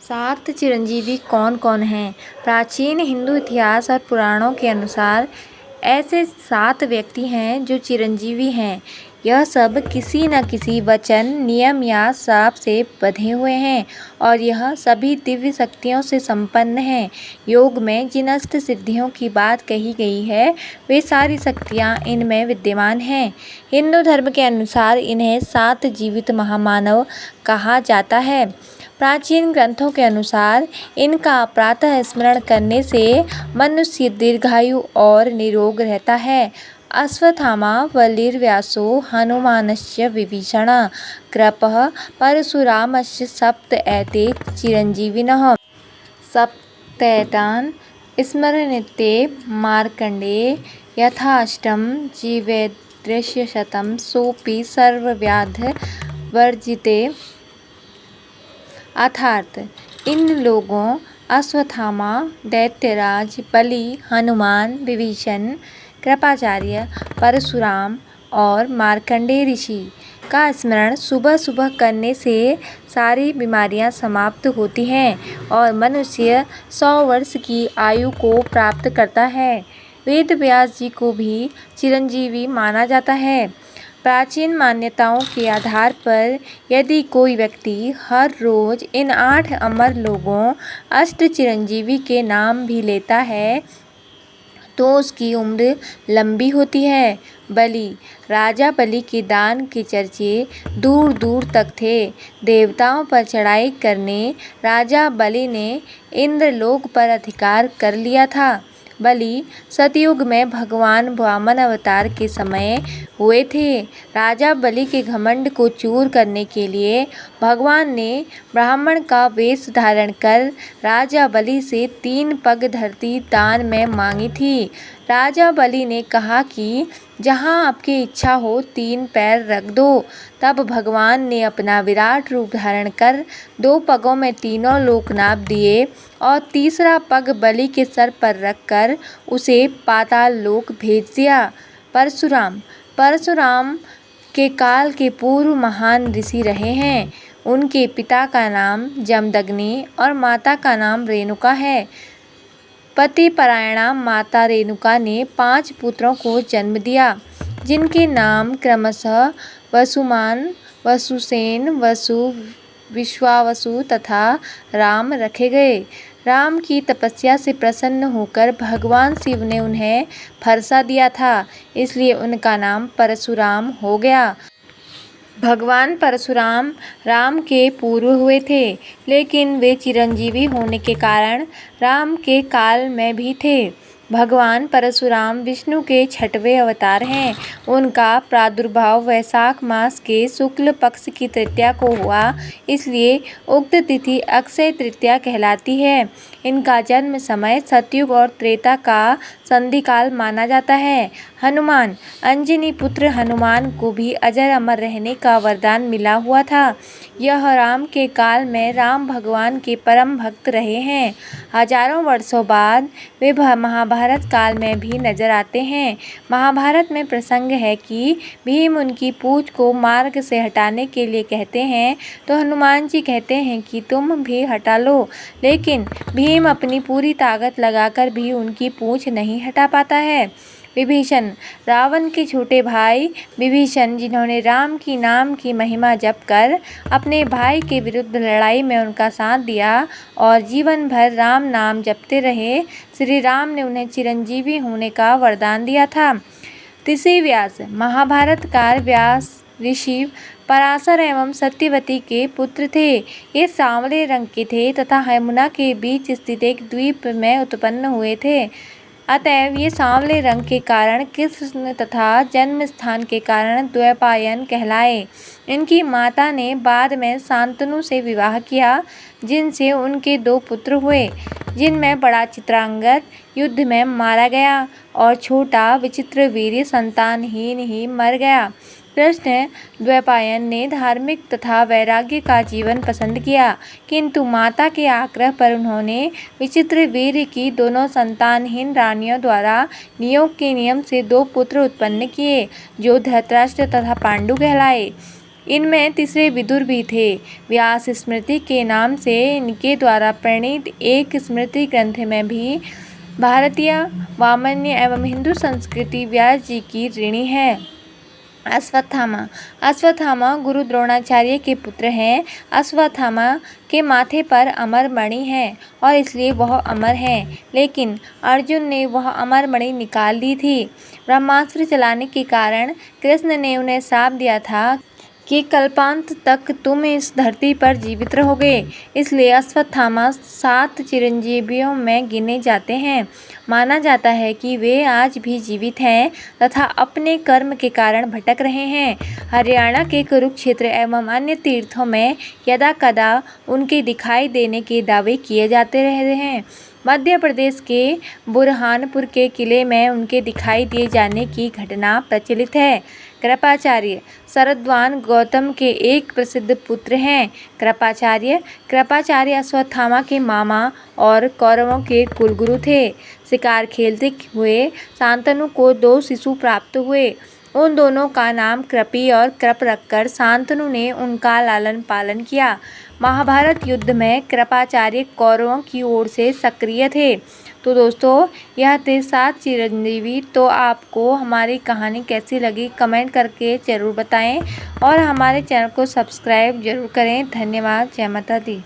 सात चिरंजीवी कौन कौन हैं? प्राचीन हिंदू इतिहास और पुराणों के अनुसार ऐसे 7 व्यक्ति हैं जो चिरंजीवी हैं। यह सब किसी न किसी वचन, नियम या श्राप से बंधे हुए हैं और यह सभी दिव्य शक्तियों से संपन्न हैं। योग में जिन अष्ट सिद्धियों की बात कही गई है, वे सारी शक्तियाँ इनमें विद्यमान हैं। हिंदू धर्म के अनुसार इन्हें 7 जीवित महामानव कहा जाता है। प्राचीन ग्रंथों के अनुसार इनका प्रातः स्मरण करने से मनुष्य दीर्घायु और निरोग रहता है। अश्वत्थामा बलिर्व्यासो हनुमानश्च विभीषणः कृपः परशुरामश्च सप्त एते चिरंजीविनः। सप्तैतान् स्मरन्ते मार्कण्डेय यथाष्टं जीवेद्यस्य शतं सोऽपि सर्वव्याधिवर्जिते। अर्थात इन लोगों अश्वत्थामा, दैत्यराज, बलि, हनुमान, विभीषण, कृपाचार्य, परशुराम और मार्कंडेय ऋषि का स्मरण सुबह सुबह करने से सारी बीमारियां समाप्त होती हैं और मनुष्य 100 वर्ष की आयु को प्राप्त करता है। वेद व्यास जी को भी चिरंजीवी माना जाता है। प्राचीन मान्यताओं के आधार पर यदि कोई व्यक्ति हर रोज इन 8 अमर लोगों अष्ट चिरंजीवी के नाम भी लेता है तो उसकी उम्र लंबी होती है। बलि, राजा बलि के दान के चर्चे दूर दूर तक थे। देवताओं पर चढ़ाई करने राजा बलि ने इंद्रलोक पर अधिकार कर लिया था। बलि सतयुग में भगवान वामन अवतार के समय हुए थे। राजा बलि के घमंड को चूर करने के लिए भगवान ने ब्राह्मण का वेश धारण कर राजा बलि से 3 पग धरती दान में मांगी थी। राजा बलि ने कहा कि जहाँ आपकी इच्छा हो 3 पैर रख दो। तब भगवान ने अपना विराट रूप धारण कर 2 पगों में तीनों लोक नाप दिए और तीसरा पग बलि के सर पर रखकर उसे पाताल लोक भेज दिया। परशुराम के काल के पूर्व महान ऋषि रहे हैं। उनके पिता का नाम जमदग्नि और माता का नाम रेणुका है। पतिपरायणा माता रेणुका ने 5 पुत्रों को जन्म दिया, जिनके नाम क्रमशः वसुमान, वसुसेन, वसु, विश्वावसु तथा राम रखे गए। राम की तपस्या से प्रसन्न होकर भगवान शिव ने उन्हें फरसा दिया था, इसलिए उनका नाम परशुराम हो गया। भगवान परशुराम राम के पूर्व हुए थे, लेकिन वे चिरंजीवी होने के कारण राम के काल में भी थे। भगवान परशुराम विष्णु के 6वें अवतार हैं। उनका प्रादुर्भाव वैशाख मास के शुक्ल पक्ष की तृतीया को हुआ, इसलिए उक्त तिथि अक्षय तृतीया कहलाती है। इनका जन्म समय सतयुग और त्रेता का संधिकाल माना जाता है। हनुमान, अंजनी पुत्र हनुमान को भी अजर अमर रहने का वरदान मिला हुआ था। यह राम के काल में राम भगवान के परम भक्त रहे हैं। हजारों वर्षों बाद वे महाभारत काल में भी नजर आते हैं। महाभारत में प्रसंग है कि भीम उनकी पूंछ को मार्ग से हटाने के लिए कहते हैं तो हनुमान जी कहते हैं कि तुम भी हटा लो, लेकिन भीम अपनी पूरी ताकत लगाकर भी उनकी पूंछ नहीं हटा पाता है। विभीषण, रावण के छोटे भाई विभीषण, जिन्होंने राम की नाम की महिमा जप कर अपने भाई के विरुद्ध लड़ाई में उनका साथ दिया और जीवन भर राम नाम जपते रहे, श्री राम ने उन्हें चिरंजीवी होने का वरदान दिया था। ऋषि व्यास, महाभारतकार व्यास ऋषि पराशर एवं सत्यवती के पुत्र थे। ये सांवले रंग के थे तथा यमुना के बीच स्थित एक द्वीप में उत्पन्न हुए थे। अतएव ये सांवले रंग के कारण कृष्ण तथा जन्म स्थान के कारण द्वैपायन कहलाए। इनकी माता ने बाद में शांतनु से विवाह किया, जिनसे उनके 2 पुत्र हुए, जिनमें बड़ा चित्रांगद युद्ध में मारा गया और छोटा विचित्रवीर्य संतानहीन ही मर गया। कृष्ण द्वैपायन ने धार्मिक तथा वैराग्य का जीवन पसंद किया, किंतु माता के आग्रह पर उन्होंने विचित्रवीर्य की दोनों संतानहीन रानियों द्वारा नियोग के नियम से 2 पुत्र उत्पन्न किए, जो धृतराष्ट्र तथा पांडु कहलाए। इनमें तीसरे विदुर भी थे। व्यास स्मृति के नाम से इनके द्वारा प्रणीत एक स्मृति ग्रंथ में भी भारतीय, वामन्य एवं हिंदू संस्कृति व्यास जी की ऋणी है। अश्वत्थामा। अश्वत्थामा गुरु द्रोणाचार्य के पुत्र हैं। अश्वत्थामा के माथे पर अमर मणि है और इसलिए वह अमर है, लेकिन अर्जुन ने वह अमर मणि निकाल दी थी। ब्रह्मास्त्र चलाने के कारण कृष्ण ने उन्हें श्राप दिया था कि कल्पांत तक तुम इस धरती पर जीवित रहोगे। इसलिए अश्वत्थामा 7 चिरंजीवियों में गिने जाते हैं। माना जाता है कि वे आज भी जीवित हैं तथा अपने कर्म के कारण भटक रहे हैं। हरियाणा के कुरुक्षेत्र एवं अन्य तीर्थों में यदा कदा उनके दिखाई देने के दावे किए जाते रहे हैं। मध्य प्रदेश के बुरहानपुर के किले में उनके दिखाई दिए जाने की घटना प्रचलित है। कृपाचार्य शरद्वान गौतम के एक प्रसिद्ध पुत्र हैं। कृपाचार्य अश्वत्थामा के मामा और कौरवों के कुलगुरु थे। शिकार खेलते हुए शांतनु को 2 शिशु प्राप्त हुए। उन दोनों का नाम कृपि और कृप रखकर शांतनु ने उनका लालन पालन किया। महाभारत युद्ध में कृपाचार्य कौरवों की ओर से सक्रिय थे। तो दोस्तों, यह थे 7 चिरंजीवी। तो आपको हमारी कहानी कैसी लगी कमेंट करके ज़रूर बताएं और हमारे चैनल को सब्सक्राइब जरूर करें। धन्यवाद। जय माता दी।